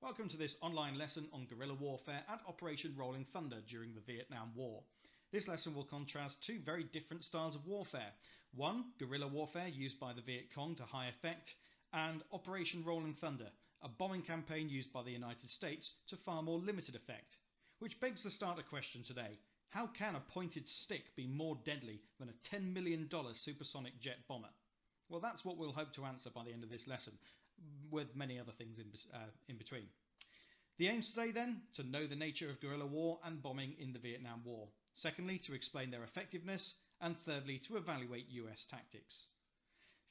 Welcome to this online lesson on guerrilla warfare and Operation Rolling Thunder during the Vietnam War. This lesson will contrast two very different styles of warfare. One, guerrilla warfare used by the Vietcong to high effect, and Operation Rolling Thunder, a bombing campaign used by the United States to far more limited effect. Which begs the starter question today: how can a pointed stick be more deadly than a $10 million supersonic jet bomber? Well, that's what we'll hope to answer by the end of this lesson, with many other things in between. The aims today then, to know the nature of guerrilla war and bombing in the Vietnam War. Secondly, to explain their effectiveness. And thirdly, to evaluate US tactics.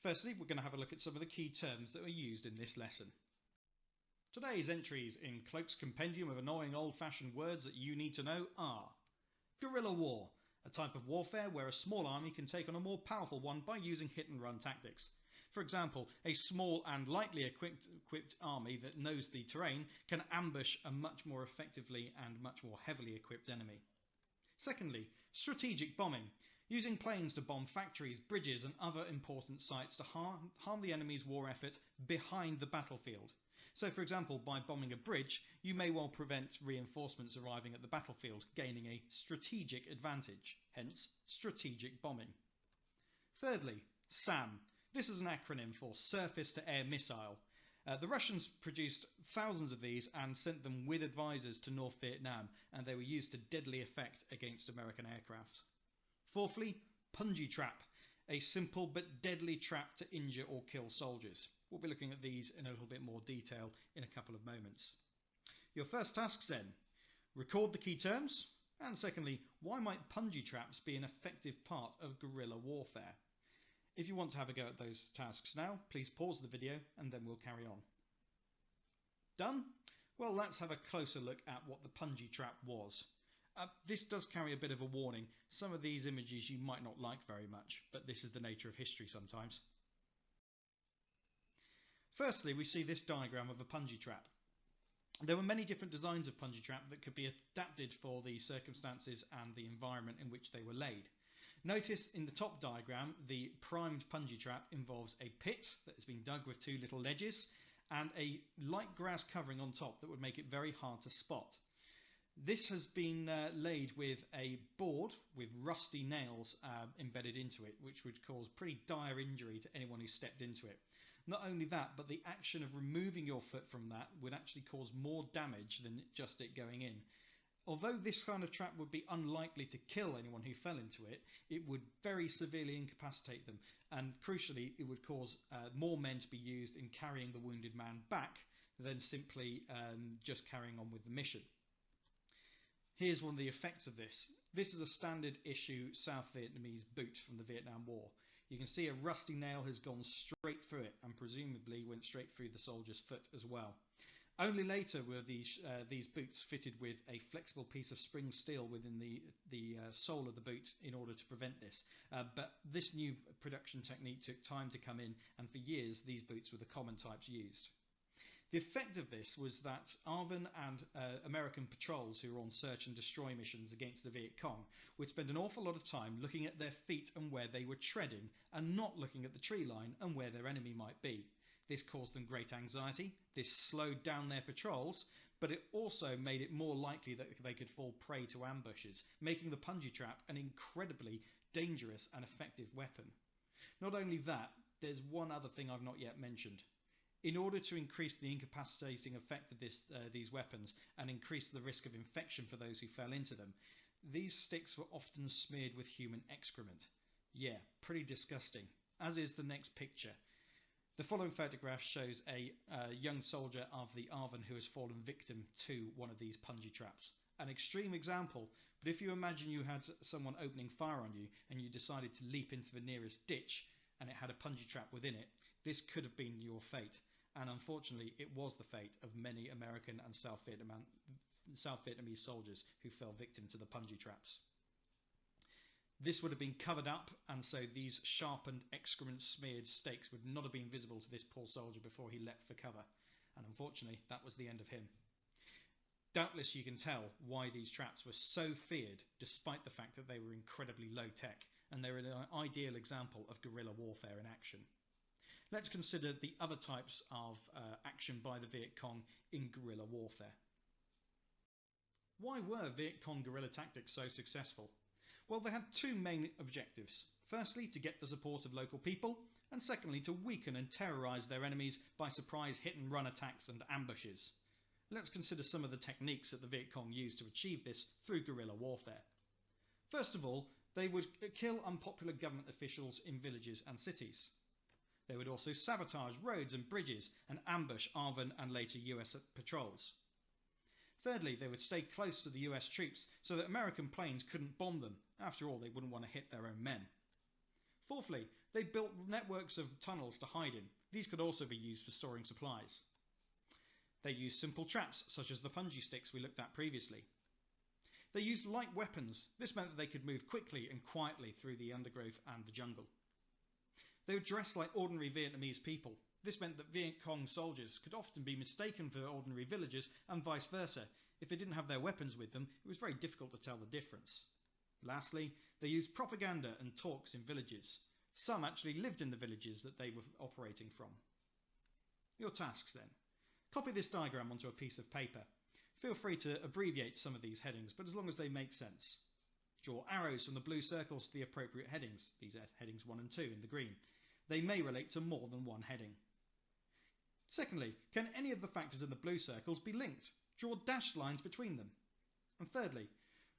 Firstly, we're going to have a look at some of the key terms that were used in this lesson. Today's entries in Cloak's compendium of annoying old-fashioned words that you need to know are: guerrilla war, a type of warfare where a small army can take on a more powerful one by using hit-and-run tactics. For example, a small and lightly equipped army that knows the terrain can ambush a much more effectively and much more heavily equipped enemy. Secondly, strategic bombing, using planes to bomb factories, bridges and other important sites to harm the enemy's war effort behind the battlefield. So, for example, by bombing a bridge, you may well prevent reinforcements arriving at the battlefield, gaining a strategic advantage, hence strategic bombing. Thirdly, SAM. This is an acronym for Surface-to-Air Missile. The Russians produced thousands of these and sent them with advisors to North Vietnam, and they were used to deadly effect against American aircraft. Fourthly, Punji Trap, a simple but deadly trap to injure or kill soldiers. We'll be looking at these in a little bit more detail in a couple of moments. Your first tasks then: record the key terms, and secondly, why might Punji traps be an effective part of guerrilla warfare? If you want to have a go at those tasks now, please pause the video and then we'll carry on. Done? Well, let's have a closer look at what the Punji Trap was. This does carry a bit of a warning. Some of these images you might not like very much, but this is the nature of history sometimes. Firstly, we see this diagram of a Punji Trap. There were many different designs of Punji Trap that could be adapted for the circumstances and the environment in which they were laid. Notice in the top diagram, the primed Punji Trap involves a pit that has been dug with two little ledges and a light grass covering on top that would make it very hard to spot. This has been laid with a board with rusty nails embedded into it, which would cause pretty dire injury to anyone who stepped into it. Not only that, but the action of removing your foot from that would actually cause more damage than just it going in. Although this kind of trap would be unlikely to kill anyone who fell into it, it would very severely incapacitate them, and crucially it would cause more men to be used in carrying the wounded man back than simply just carrying on with the mission. Here's one of the effects of this. This is a standard issue South Vietnamese boot from the Vietnam War. You can see a rusty nail has gone straight through it and presumably went straight through the soldier's foot as well. Only later were these boots fitted with a flexible piece of spring steel within the sole of the boot in order to prevent this. But this new production technique took time to come in, and for years these boots were the common types used. The effect of this was that ARVN and American patrols who were on search and destroy missions against the Vietcong would spend an awful lot of time looking at their feet and where they were treading, and not looking at the tree line and where their enemy might be. This caused them great anxiety, this slowed down their patrols, but it also made it more likely that they could fall prey to ambushes, making the Punji Trap an incredibly dangerous and effective weapon. Not only that, there's one other thing I've not yet mentioned. In order to increase the incapacitating effect of these weapons and increase the risk of infection for those who fell into them, these sticks were often smeared with human excrement. Yeah, pretty disgusting, as is the next picture. The following photograph shows a young soldier of the ARVN who has fallen victim to one of these Punji traps. An extreme example, but if you imagine you had someone opening fire on you and you decided to leap into the nearest ditch and it had a Punji trap within it, this could have been your fate. And unfortunately, it was the fate of many American and South Vietnamese soldiers who fell victim to the Punji traps. This would have been covered up, and so these sharpened, excrement-smeared stakes would not have been visible to this poor soldier before he leapt for cover. And unfortunately, that was the end of him. Doubtless you can tell why these traps were so feared, despite the fact that they were incredibly low-tech, and they were an ideal example of guerrilla warfare in action. let's consider the other types of action by the Vietcong in guerrilla warfare. Why were Vietcong guerrilla tactics so successful? Well, they had two main objectives. Firstly, to get the support of local people, and secondly, to weaken and terrorise their enemies by surprise hit-and-run attacks and ambushes. Let's consider some of the techniques that the Vietcong used to achieve this through guerrilla warfare. First of all, they would kill unpopular government officials in villages and cities. They would also sabotage roads and bridges and ambush ARVN and later US patrols. Thirdly, they would stay close to the US troops so that American planes couldn't bomb them. After all, they wouldn't want to hit their own men. Fourthly, they built networks of tunnels to hide in. These could also be used for storing supplies. They used simple traps, such as the punji sticks we looked at previously. They used light weapons. This meant that they could move quickly and quietly through the undergrowth and the jungle. They were dressed like ordinary Vietnamese people. This meant that Vietcong soldiers could often be mistaken for ordinary villagers and vice versa. If they didn't have their weapons with them, it was very difficult to tell the difference. Lastly, they used propaganda and talks in villages. Some actually lived in the villages that they were operating from. Your tasks then. Copy this diagram onto a piece of paper. Feel free to abbreviate some of these headings, but as long as they make sense. Draw arrows from the blue circles to the appropriate headings. These are headings 1 and 2 in the green. They may relate to more than one heading. Secondly, can any of the factors in the blue circles be linked? Draw dashed lines between them. And thirdly,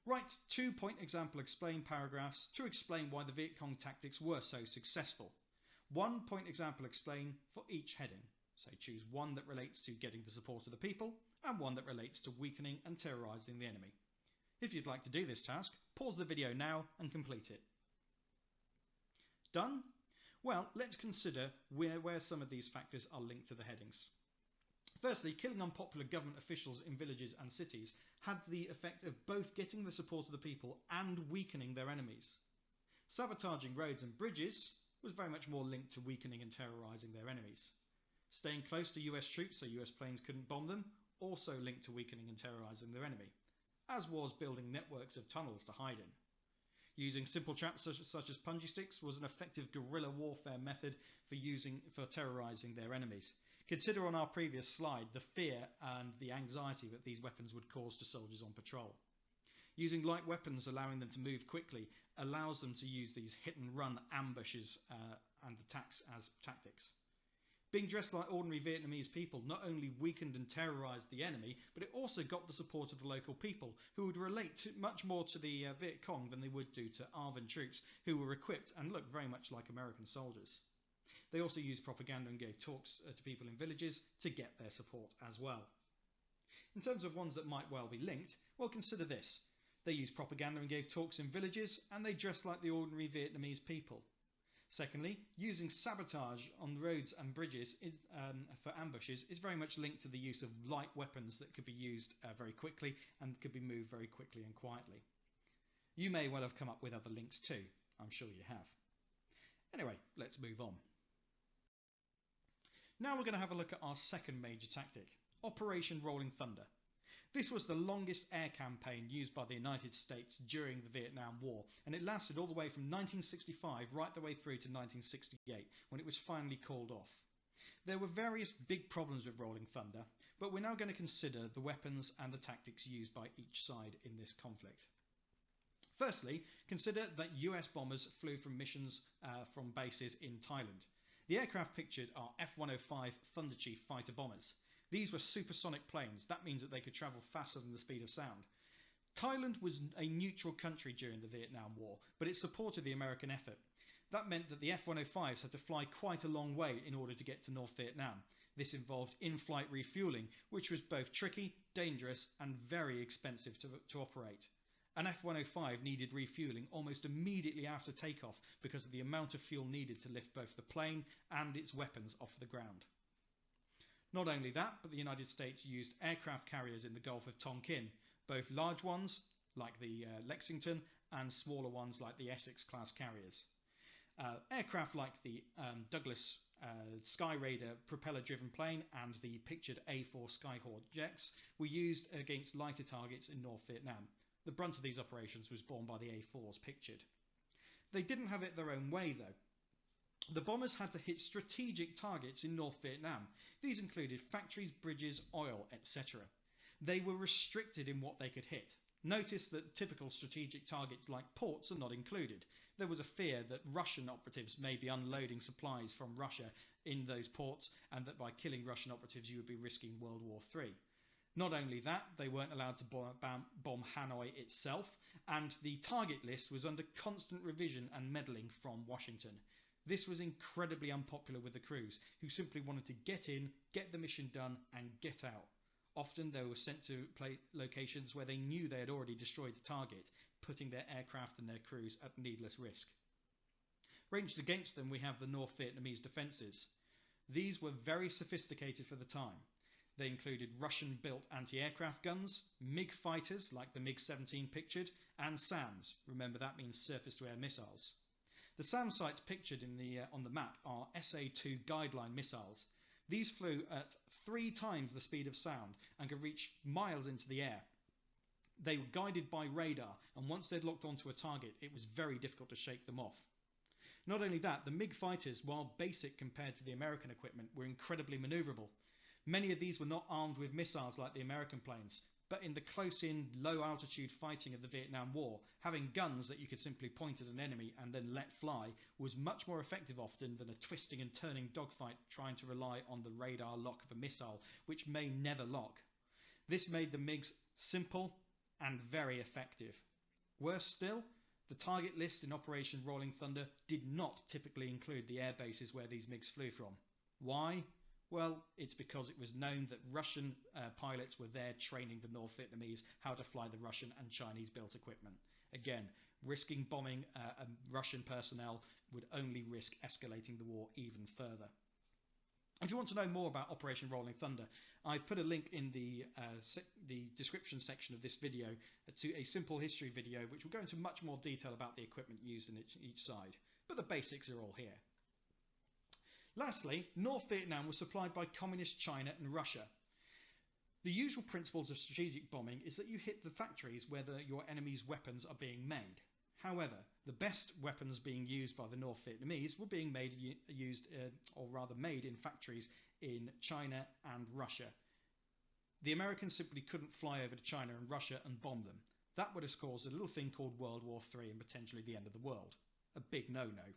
write 2-point example explain paragraphs to explain why the Vietcong tactics were so successful. 1-point example explain for each heading. So choose one that relates to getting the support of the people and one that relates to weakening and terrorising the enemy. If you'd like to do this task, pause the video now and complete it. Done? Well, let's consider where some of these factors are linked to the headings. Firstly, killing unpopular government officials in villages and cities had the effect of both getting the support of the people and weakening their enemies. Sabotaging roads and bridges was very much more linked to weakening and terrorising their enemies. Staying close to US troops so US planes couldn't bomb them, also linked to weakening and terrorising their enemy, as was building networks of tunnels to hide in. Using simple traps such as punji sticks was an effective guerrilla warfare method for terrorising their enemies. Consider on our previous slide the fear and the anxiety that these weapons would cause to soldiers on patrol. Using light weapons allowing them to move quickly allows them to use these hit-and-run ambushes and attacks as tactics. Being dressed like ordinary Vietnamese people not only weakened and terrorised the enemy, but it also got the support of the local people, who would relate much more to the Vietcong than they would do to ARVN troops, who were equipped and looked very much like American soldiers. They also used propaganda and gave talks to people in villages to get their support as well. In terms of ones that might well be linked, well, consider this. They used propaganda and gave talks in villages, and they dressed like the ordinary Vietnamese people. Secondly, using sabotage on roads and bridges for ambushes is very much linked to the use of light weapons that could be used very quickly and could be moved very quickly and quietly. You may well have come up with other links too. I'm sure you have. Anyway, let's move on. Now we're going to have a look at our second major tactic, Operation Rolling Thunder. This was the longest air campaign used by the United States during the Vietnam War, and it lasted all the way from 1965 right the way through to 1968, when it was finally called off. There were various big problems with Rolling Thunder, but we're now going to consider the weapons and the tactics used by each side in this conflict. Firstly, consider that US bombers flew from missions from bases in Thailand. The aircraft pictured are F-105 Thunder Chief fighter bombers. These were supersonic planes. That means that they could travel faster than the speed of sound. Thailand was a neutral country during the Vietnam War, but it supported the American effort. That meant that the F-105s had to fly quite a long way in order to get to North Vietnam. This involved in-flight refueling, which was both tricky, dangerous, and very expensive to operate. An F-105 needed refueling almost immediately after takeoff because of the amount of fuel needed to lift both the plane and its weapons off the ground. Not only that, but the United States used aircraft carriers in the Gulf of Tonkin, both large ones like the Lexington and smaller ones like the Essex class carriers. Aircraft like the Douglas Sky Raider propeller-driven plane and the pictured A-4 Skyhawk jets were used against lighter targets in North Vietnam. The brunt of these operations was borne by the A-4s pictured. They didn't have it their own way though. The bombers had to hit strategic targets in North Vietnam. These included factories, bridges, oil, etc. They were restricted in what they could hit. Notice that typical strategic targets like ports are not included. There was a fear that Russian operatives may be unloading supplies from Russia in those ports, and that by killing Russian operatives you would be risking World War III. Not only that, they weren't allowed to bomb Hanoi itself, and the target list was under constant revision and meddling from Washington. This was incredibly unpopular with the crews, who simply wanted to get in, get the mission done, and get out. Often they were sent to locations where they knew they had already destroyed the target, putting their aircraft and their crews at needless risk. Ranged against them, we have the North Vietnamese defences. These were very sophisticated for the time. They included Russian-built anti-aircraft guns, MiG fighters like the MiG-17 pictured, and SAMs. Remember, that means surface-to-air missiles. The SAM sites pictured on the map are SA-2 guideline missiles. These flew at 3 times the speed of sound and could reach miles into the air. They were guided by radar, and once they'd locked onto a target, it was very difficult to shake them off. Not only that, the MiG fighters, while basic compared to the American equipment, were incredibly manoeuvrable. Many of these were not armed with missiles like the American planes, but in the close-in, low-altitude fighting of the Vietnam War, having guns that you could simply point at an enemy and then let fly was much more effective often than a twisting and turning dogfight trying to rely on the radar lock of a missile, which may never lock. This made the MiGs simple and very effective. Worse still, the target list in Operation Rolling Thunder did not typically include the air bases where these MiGs flew from. Why? Well, it's because it was known that Russian pilots were there training the North Vietnamese how to fly the Russian and Chinese-built equipment. Again, risking bombing Russian personnel would only risk escalating the war even further. If you want to know more about Operation Rolling Thunder, I've put a link in the description section of this video to a simple history video which will go into much more detail about the equipment used in each side. But the basics are all here. Lastly, North Vietnam was supplied by Communist China and Russia. The usual principles of strategic bombing is that you hit the factories where your enemy's weapons are being made. However, the best weapons being used by the North Vietnamese were being made in factories in China and Russia. The Americans simply couldn't fly over to China and Russia and bomb them. That would have caused a little thing called World War III and potentially the end of the world. A big no-no.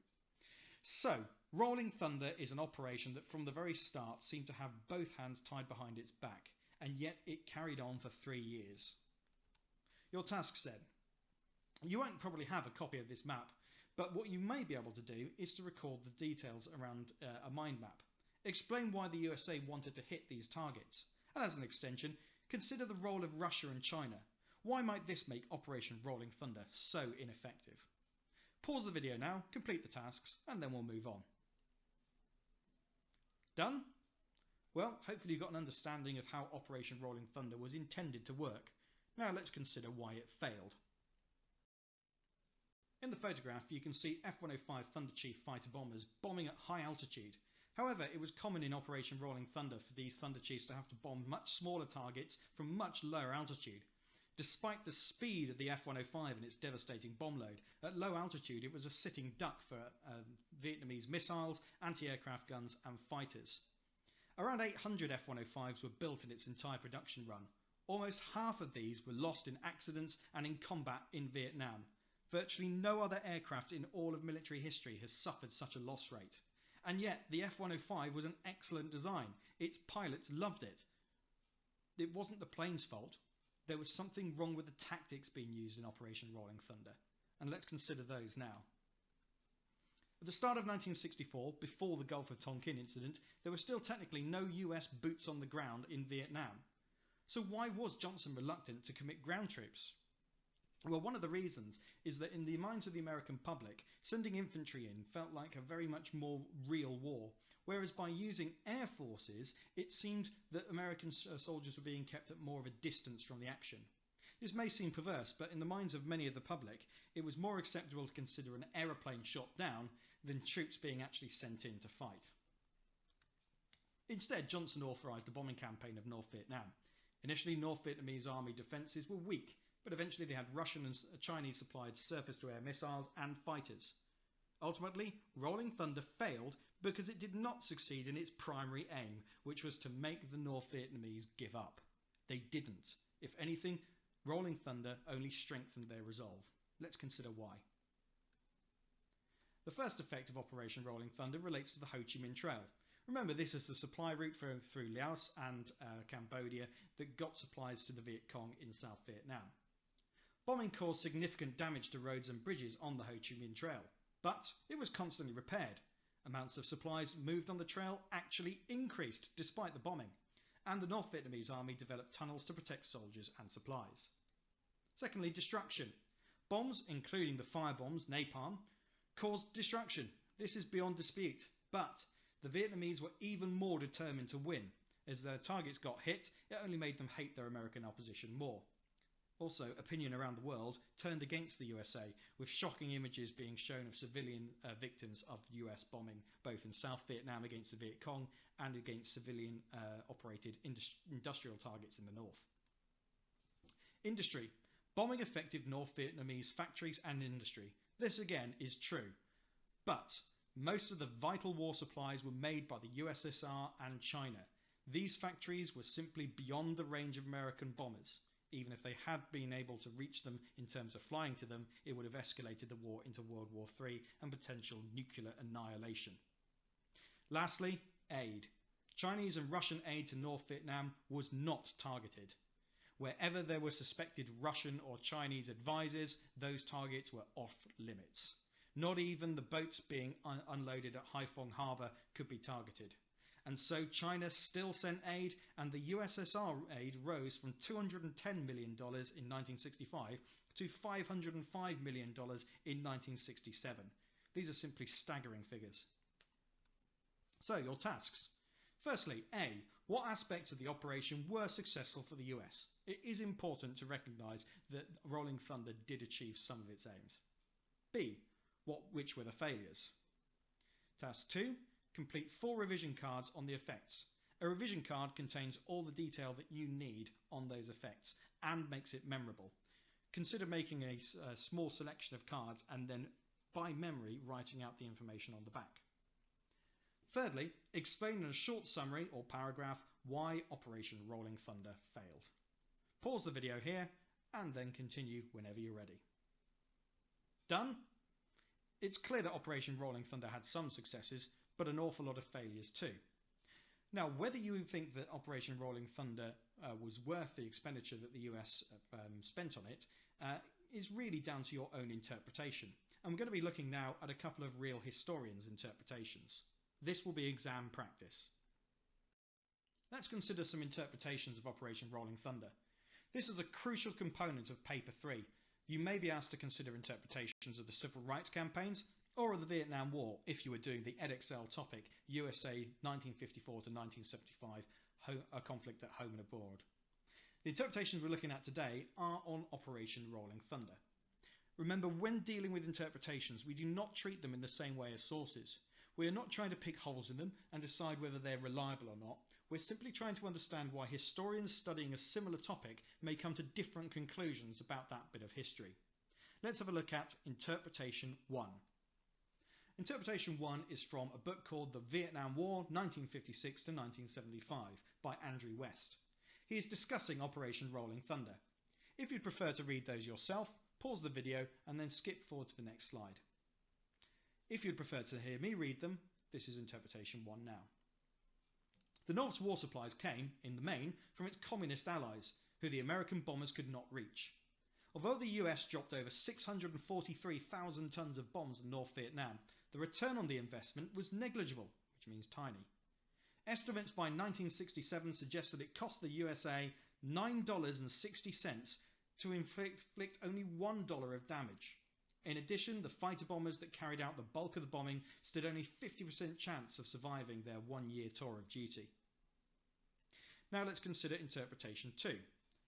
So, Rolling Thunder is an operation that from the very start seemed to have both hands tied behind its back, and yet it carried on for 3 years. Your task said, you won't probably have a copy of this map, but what you may be able to do is to record the details around a mind map. Explain why the USA wanted to hit these targets, and as an extension, consider the role of Russia and China. Why might this make Operation Rolling Thunder so ineffective? Pause the video now, complete the tasks, and then we'll move on. Done? Well, hopefully you got an understanding of how Operation Rolling Thunder was intended to work. Now let's consider why it failed. In the photograph you can see F-105 Thunder Chief fighter bombers bombing at high altitude. However, it was common in Operation Rolling Thunder for these Thunder Chiefs to have to bomb much smaller targets from much lower altitude. Despite the speed of the F-105 and its devastating bomb load, at low altitude it was a sitting duck for Vietnamese missiles, anti-aircraft guns and fighters. Around 800 F-105s were built in its entire production run. Almost half of these were lost in accidents and in combat in Vietnam. Virtually no other aircraft in all of military history has suffered such a loss rate. And yet the F-105 was an excellent design. Its pilots loved it. It wasn't the plane's fault. There was something wrong with the tactics being used in Operation Rolling Thunder, and let's consider those now. At the start of 1964, before the Gulf of Tonkin incident, there were still technically no US boots on the ground in Vietnam. So why was Johnson reluctant to commit ground troops? Well, one of the reasons is that in the minds of the American public, sending infantry in felt like a very much more real war, whereas by using air forces, it seemed that American soldiers were being kept at more of a distance from the action. This may seem perverse, but in the minds of many of the public, it was more acceptable to consider an aeroplane shot down than troops being actually sent in to fight. Instead, Johnson authorised a bombing campaign of North Vietnam. Initially, North Vietnamese army defences were weak, but eventually they had Russian and Chinese supplied surface-to-air missiles and fighters. Ultimately, Rolling Thunder failed because it did not succeed in its primary aim, which was to make the North Vietnamese give up. They didn't. If anything, Rolling Thunder only strengthened their resolve. Let's consider why. The first effect of Operation Rolling Thunder relates to the Ho Chi Minh Trail. Remember, this is the supply route through Laos and Cambodia that got supplies to the Vietcong in South Vietnam. Bombing caused significant damage to roads and bridges on the Ho Chi Minh Trail, but it was constantly repaired. Amounts of supplies moved on the trail actually increased despite the bombing, and the North Vietnamese army developed tunnels to protect soldiers and supplies. Secondly, destruction. Bombs, including the firebombs, napalm, caused destruction. This is beyond dispute, but the Vietnamese were even more determined to win. As their targets got hit, it only made them hate their American opposition more. Also, opinion around the world turned against the USA, with shocking images being shown of civilian victims of US bombing, both in South Vietnam against the Vietcong and against civilian operated industrial targets in the north. Industry. Bombing affected North Vietnamese factories and industry. This again is true. But most of the vital war supplies were made by the USSR and China. These factories were simply beyond the range of American bombers. Even if they had been able to reach them in terms of flying to them, it would have escalated the war into World War III and potential nuclear annihilation. Lastly, aid. Chinese and Russian aid to North Vietnam was not targeted. Wherever there were suspected Russian or Chinese advisors, those targets were off limits. Not even the boats being unloaded at Haiphong Harbour could be targeted. And so China still sent aid, and the USSR aid rose from $210 million in 1965 to $505 million in 1967. These are simply staggering figures. So, your tasks. Firstly, A. What aspects of the operation were successful for the US? It is important to recognise that Rolling Thunder did achieve some of its aims. B. Which were the failures? Task 2. Complete 4 revision cards on the effects. A revision card contains all the detail that you need on those effects and makes it memorable. Consider making a small selection of cards and then, by memory, writing out the information on the back. Thirdly, explain in a short summary or paragraph why Operation Rolling Thunder failed. Pause the video here and then continue whenever you're ready. Done? It's clear that Operation Rolling Thunder had some successes, but an awful lot of failures too. Now, whether you think that Operation Rolling Thunder was worth the expenditure that the US spent on it is really down to your own interpretation. And we're going to be looking now at a couple of real historians' interpretations. This will be exam practice. Let's consider some interpretations of Operation Rolling Thunder. This is a crucial component of Paper 3. You may be asked to consider interpretations of the civil rights campaigns or of the Vietnam War if you were doing the Edexcel topic, USA 1954 to 1975, a conflict at home and abroad. The interpretations we're looking at today are on Operation Rolling Thunder. Remember, when dealing with interpretations, we do not treat them in the same way as sources. We are not trying to pick holes in them and decide whether they're reliable or not. We're simply trying to understand why historians studying a similar topic may come to different conclusions about that bit of history. Let's have a look at Interpretation 1. Interpretation 1 is from a book called The Vietnam War, 1956 to 1975 by Andrew West. He is discussing Operation Rolling Thunder. If you'd prefer to read those yourself, pause the video and then skip forward to the next slide. If you'd prefer to hear me read them, this is Interpretation 1 now. The North's war supplies came, in the main, from its communist allies, who the American bombers could not reach. Although the US dropped over 643,000 tons of bombs in North Vietnam, the return on the investment was negligible, which means tiny. Estimates by 1967 suggest that it cost the USA $9.60 to inflict only $1 of damage. In addition, the fighter bombers that carried out the bulk of the bombing stood only 50% chance of surviving their one-year tour of duty. Now let's consider Interpretation 2.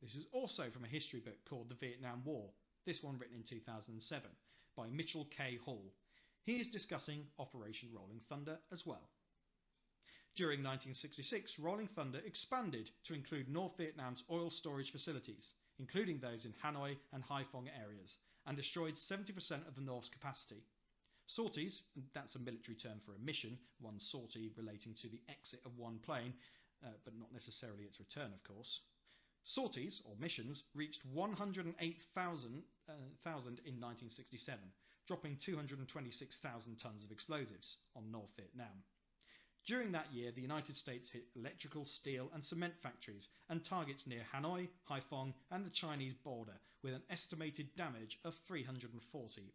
This is also from a history book called The Vietnam War, this one written in 2007, by Mitchell K. Hall. He is discussing Operation Rolling Thunder as well. During 1966, Rolling Thunder expanded to include North Vietnam's oil storage facilities, including those in Hanoi and Haiphong areas, and destroyed 70% of the North's capacity. Sorties, that's a military term for a mission, one sortie relating to the exit of one plane, but not necessarily its return, of course. Sorties, or missions, reached 108,000 in 1967, dropping 226,000 tons of explosives on North Vietnam. During that year, the United States hit electrical, steel and cement factories and targets near Hanoi, Haiphong and the Chinese border with an estimated damage of $340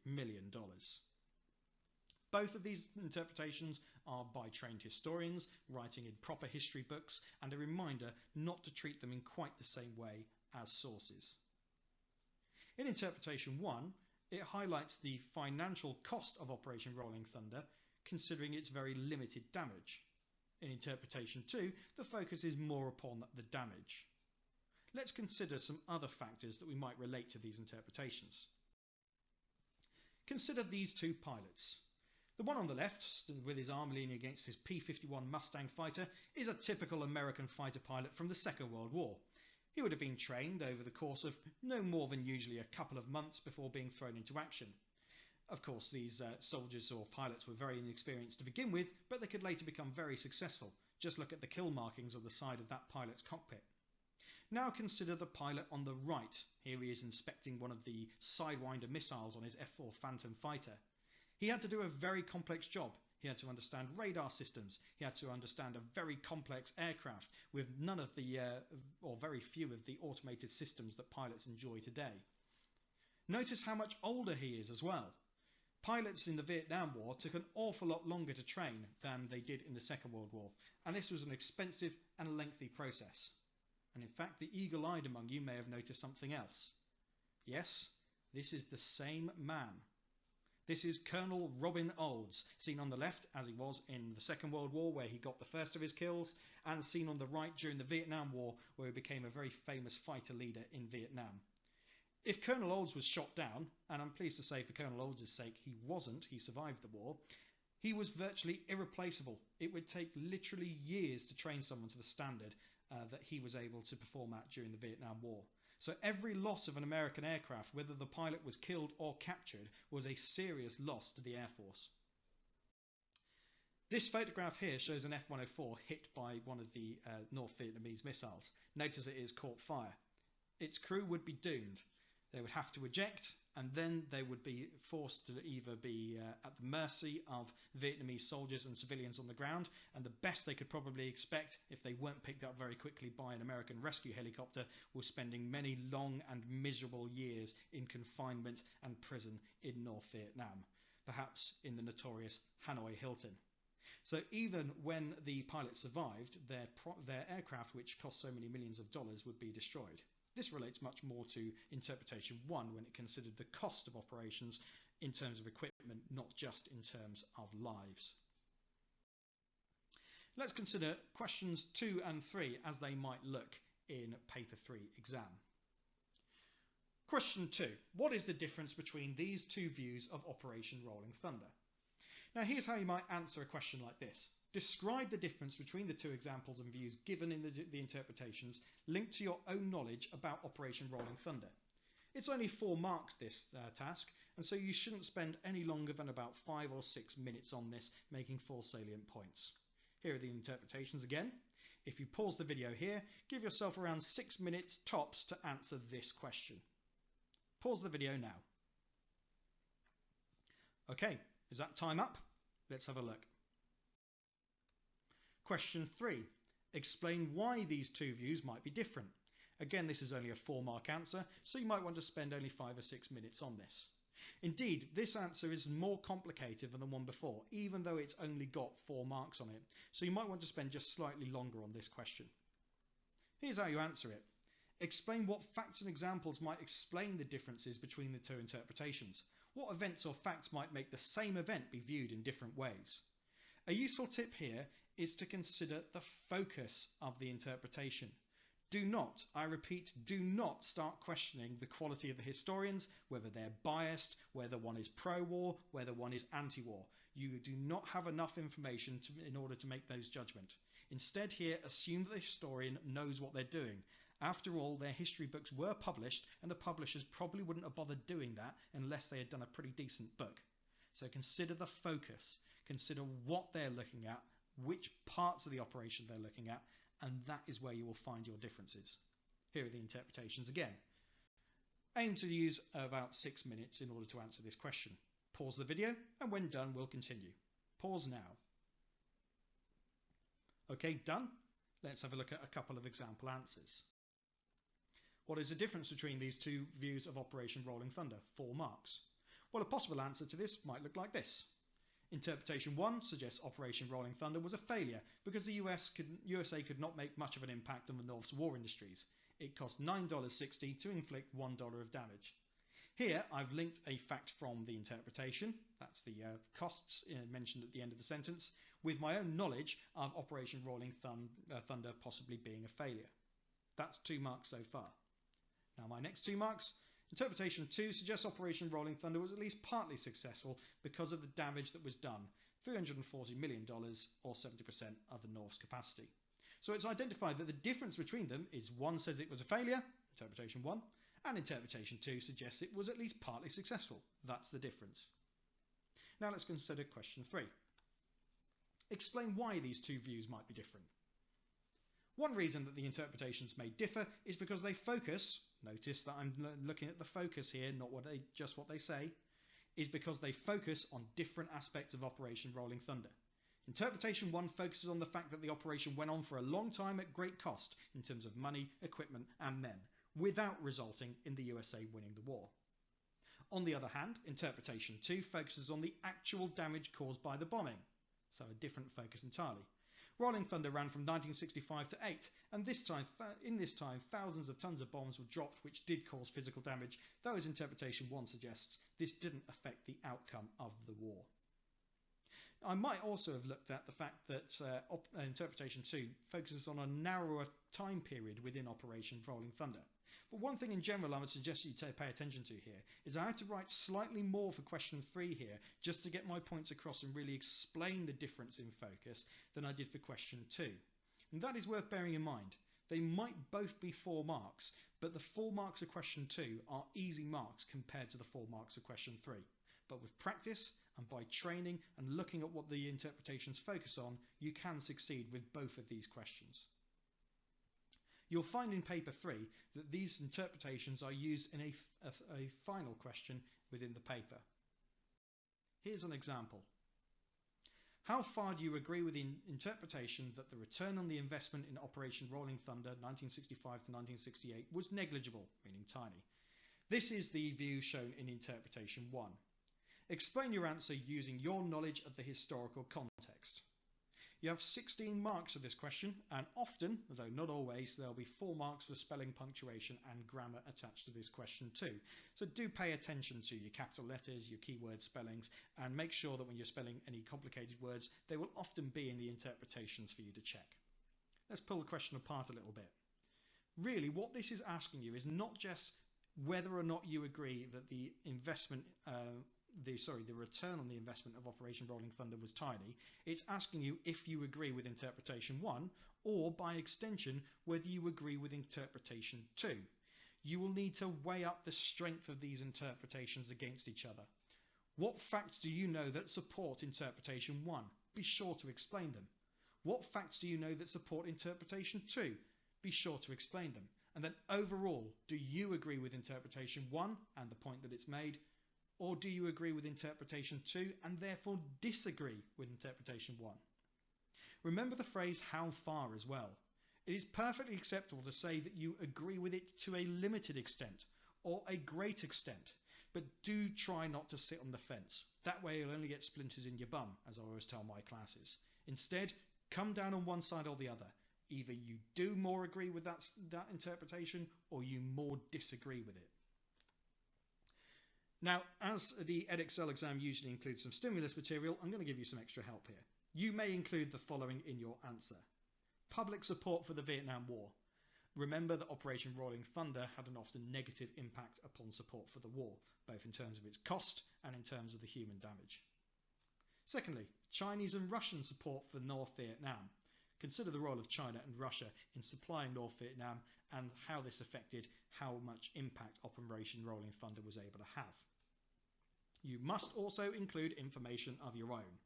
million. Both of these interpretations are by trained historians writing in proper history books, and a reminder not to treat them in quite the same way as sources. In Interpretation 1, it highlights the financial cost of Operation Rolling Thunder, considering its very limited damage. In Interpretation 2, the focus is more upon the damage. Let's consider some other factors that we might relate to these interpretations. Consider these two pilots. The one on the left, with his arm leaning against his P-51 Mustang fighter, is a typical American fighter pilot from the Second World War. He would have been trained over the course of no more than usually a couple of months before being thrown into action. Of course, these soldiers or pilots were very inexperienced to begin with, but they could later become very successful. Just look at the kill markings on the side of that pilot's cockpit. Now consider the pilot on the right. Here he is inspecting one of the Sidewinder missiles on his F-4 Phantom fighter. He had to do a very complex job. He had to understand radar systems. He had to understand a very complex aircraft with none of the, or very few of the automated systems that pilots enjoy today. Notice how much older he is as well. Pilots in the Vietnam War took an awful lot longer to train than they did in the Second World War, and this was an expensive and lengthy process. And in fact, the eagle-eyed among you may have noticed something else. Yes, this is the same man. This is Colonel Robin Olds, seen on the left as he was in the Second World War where he got the first of his kills, and seen on the right during the Vietnam War where he became a very famous fighter leader in Vietnam. If Colonel Olds was shot down, and I'm pleased to say for Colonel Olds' sake he wasn't, he survived the war, he was virtually irreplaceable. It would take literally years to train someone to the standard that he was able to perform at during the Vietnam War. So every loss of an American aircraft, whether the pilot was killed or captured, was a serious loss to the Air Force. This photograph here shows an F-104 hit by one of the North Vietnamese missiles. Notice it is caught fire. Its crew would be doomed. They would have to eject, and then they would be forced to either be at the mercy of Vietnamese soldiers and civilians on the ground, and the best they could probably expect, if they weren't picked up very quickly by an American rescue helicopter, was spending many long and miserable years in confinement and prison in North Vietnam, perhaps in the notorious Hanoi Hilton. So even when the pilots survived, their aircraft, which cost so many millions of dollars, would be destroyed. This relates much more to Interpretation 1 when it considered the cost of operations in terms of equipment, not just in terms of lives. Let's consider questions 2 and 3 as they might look in Paper 3 exam. Question 2. What is the difference between these two views of Operation Rolling Thunder? Now here's how you might answer a question like this. Describe the difference between the two examples and views given in the interpretations linked to your own knowledge about Operation Rolling Thunder. It's only 4 marks this task, and so you shouldn't spend any longer than about 5 or 6 minutes on this, making 4 salient points. Here are the interpretations again. If you pause the video here, give yourself around 6 minutes tops to answer this question. Pause the video now. Okay, is that time up? Let's have a look. Question 3. Explain why these two views might be different. Again, this is only a 4-mark answer, so you might want to spend only 5 or 6 minutes on this. Indeed, this answer is more complicated than the one before, even though it's only got 4 marks on it, so you might want to spend just slightly longer on this question. Here's how you answer it. Explain what facts and examples might explain the differences between the two interpretations. What events or facts might make the same event be viewed in different ways? A useful tip here is to consider the focus of the interpretation. Do not, I repeat, do not start questioning the quality of the historians, whether they're biased, whether one is pro-war, whether one is anti-war. You do not have enough information in order to make those judgments. Instead here, assume that the historian knows what they're doing. After all, their history books were published, and the publishers probably wouldn't have bothered doing that unless they had done a pretty decent book. So consider the focus, consider what they're looking at, which parts of the operation they're looking at, and that is where you will find your differences. Here are the interpretations again. Aim to use about 6 minutes in order to answer this question. Pause the video, and when done, we'll continue. Pause now. Okay, done? Let's have a look at a couple of example answers. What is the difference between these two views of Operation Rolling Thunder? 4 marks. Well, a possible answer to this might look like this. Interpretation 1 suggests Operation Rolling Thunder was a failure because the USA could not make much of an impact on the North's war industries. It cost $9.60 to inflict $1 of damage. Here I've linked a fact from the interpretation, that's the costs mentioned at the end of the sentence, with my own knowledge of Operation Rolling Thunder possibly being a failure. That's 2 marks so far. Now my next 2 marks. Interpretation 2 suggests Operation Rolling Thunder was at least partly successful because of the damage that was done, $340 million or 70% of the North's capacity. So it's identified that the difference between them is one says it was a failure, interpretation 1, and interpretation 2 suggests it was at least partly successful. That's the difference. Now let's consider question 3. Explain why these two views might be different. One reason that the interpretations may differ is because they focus, notice that I'm looking at the focus here, not just what they say, is because they focus on different aspects of Operation Rolling Thunder. Interpretation 1 focuses on the fact that the operation went on for a long time at great cost in terms of money, equipment and men, without resulting in the USA winning the war. On the other hand, Interpretation 2 focuses on the actual damage caused by the bombing, so a different focus entirely. Rolling Thunder ran from 1965 to 8, and in this time thousands of tons of bombs were dropped which did cause physical damage, though as Interpretation 1 suggests, this didn't affect the outcome of the war. I might also have looked at the fact that Interpretation 2 focuses on a narrower time period within Operation Rolling Thunder. But one thing in general I would suggest you pay attention to here is I had to write slightly more for question 3 here just to get my points across and really explain the difference in focus than I did for question 2. And that is worth bearing in mind. They might both be 4 marks, but the 4 marks of question 2 are easy marks compared to the 4 marks of question 3. But with practice and by training and looking at what the interpretations focus on, you can succeed with both of these questions. You'll find in paper 3 that these interpretations are used in a final question within the paper. Here's an example. How far do you agree with the interpretation that the return on the investment in Operation Rolling Thunder 1965 to 1968 was negligible, meaning tiny? This is the view shown in interpretation 1. Explain your answer using your knowledge of the historical context. You have 16 marks for this question, and often, though not always, there'll be 4 marks for spelling, punctuation and grammar attached to this question too. So do pay attention to your capital letters, your keyword spellings, and make sure that when you're spelling any complicated words, they will often be in the interpretations for you to check. Let's pull the question apart a little bit. Really, what this is asking you is not just whether or not you agree that the return on the investment of Operation Rolling Thunder was tiny. It's asking you if you agree with interpretation 1, or by extension, whether you agree with interpretation 2. You will need to weigh up the strength of these interpretations against each other. What facts do you know that support interpretation 1? Be sure to explain them. What facts do you know that support interpretation 2? Be sure to explain them. And then overall, do you agree with interpretation 1 and the point that it's made? Or do you agree with interpretation 2 and therefore disagree with interpretation 1? Remember the phrase how far as well. It is perfectly acceptable to say that you agree with it to a limited extent or a great extent, but do try not to sit on the fence. That way you'll only get splinters in your bum, as I always tell my classes. Instead, come down on one side or the other. Either you do more agree with that interpretation or you more disagree with it. Now, as the Edexcel exam usually includes some stimulus material, I'm going to give you some extra help here. You may include the following in your answer. Public support for the Vietnam War. Remember that Operation Rolling Thunder had an often negative impact upon support for the war, both in terms of its cost and in terms of the human damage. Secondly, Chinese and Russian support for North Vietnam. Consider the role of China and Russia in supplying North Vietnam and how this affected how much impact Operation Rolling Thunder was able to have. You must also include information of your own.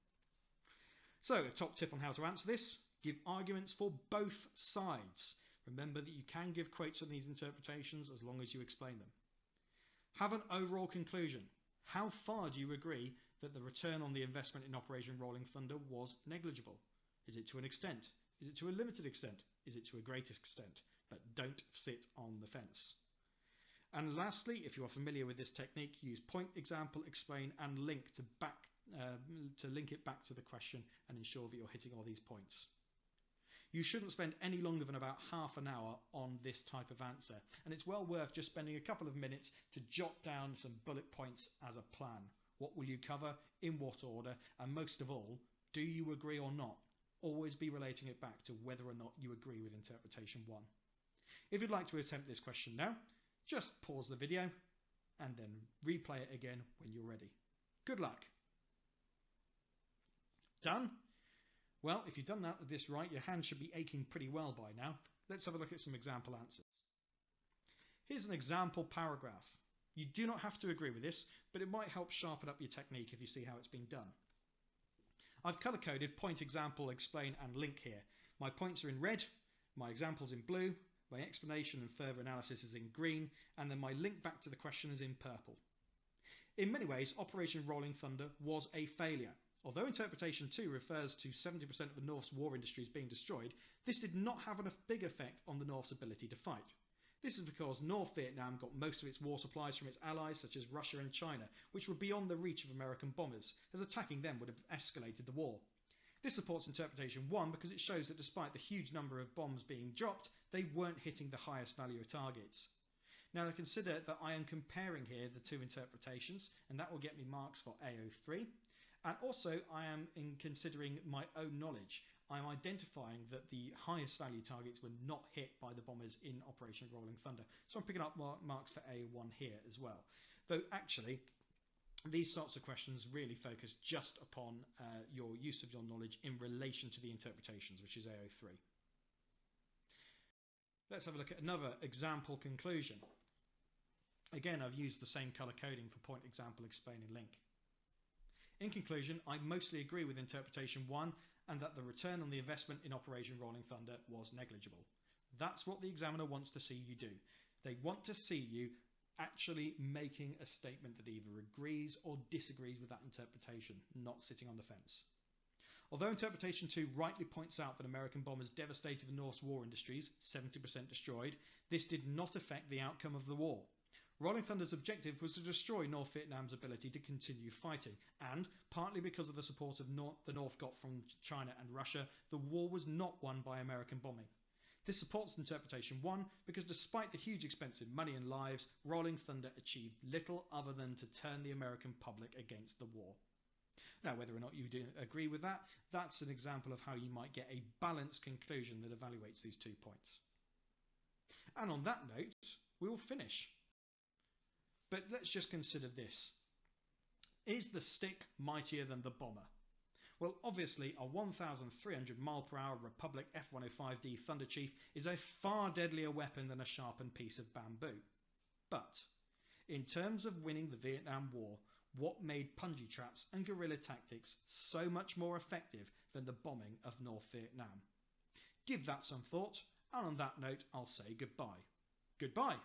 So, a top tip on how to answer this: give arguments for both sides. Remember that you can give quotes on these interpretations as long as you explain them. Have an overall conclusion. How far do you agree that the return on the investment in Operation Rolling Thunder was negligible? Is it to an extent? Is it to a limited extent? Is it to a great extent? But don't sit on the fence. And lastly, if you are familiar with this technique, use point, example, explain, and link to link it back to the question and ensure that you're hitting all these points. You shouldn't spend any longer than about half an hour on this type of answer, and it's well worth just spending a couple of minutes to jot down some bullet points as a plan. What will you cover, in what order, and most of all, do you agree or not? Always be relating it back to whether or not you agree with interpretation 1. If you'd like to attempt this question now, just pause the video and then replay it again when you're ready. Good luck. Done? Well, if you've done this right, your hand should be aching pretty well by now. Let's have a look at some example answers. Here's an example paragraph. You do not have to agree with this, but it might help sharpen up your technique if you see how it's been done. I've colour-coded point, example, explain, and link here. My points are in red, my example's in blue, my explanation and further analysis is in green, and then my link back to the question is in purple. In many ways, Operation Rolling Thunder was a failure. Although interpretation 2 refers to 70% of the North's war industries being destroyed, this did not have a big effect on the North's ability to fight. This is because North Vietnam got most of its war supplies from its allies such as Russia and China, which were beyond the reach of American bombers, as attacking them would have escalated the war. This supports interpretation 1 because it shows that despite the huge number of bombs being dropped, they weren't hitting the highest value of targets. Now consider that I am comparing here the two interpretations, and that will get me marks for AO3. And also I am considering my own knowledge. I'm identifying that the highest value targets were not hit by the bombers in Operation Rolling Thunder. So I'm picking up marks for A1 here as well. Though actually, these sorts of questions really focus just upon your use of your knowledge in relation to the interpretations, which is AO3. Let's have a look at another example conclusion. Again, I've used the same colour coding for point, example, explain, and link. In conclusion, I mostly agree with interpretation 1 and that the return on the investment in Operation Rolling Thunder was negligible. That's what the examiner wants to see you do. They want to see you actually making a statement that either agrees or disagrees with that interpretation, not sitting on the fence. Although interpretation 2 rightly points out that American bombers devastated the North's war industries, 70% destroyed, this did not affect the outcome of the war. Rolling Thunder's objective was to destroy North Vietnam's ability to continue fighting, and, partly because of the support of the North got from China and Russia, the war was not won by American bombing. This supports interpretation 1 because despite the huge expense in money and lives, Rolling Thunder achieved little other than to turn the American public against the war. Now, whether or not you do agree with that, that's an example of how you might get a balanced conclusion that evaluates these 2 points. And on that note, we will finish. But let's just consider this. Is the stick mightier than the bomber? Well, obviously, a 1,300 mph Republic F-105D Thunder Chief is a far deadlier weapon than a sharpened piece of bamboo. But, in terms of winning the Vietnam War, what made Punji Traps and guerrilla tactics so much more effective than the bombing of North Vietnam? Give that some thought, and on that note, I'll say goodbye. Goodbye!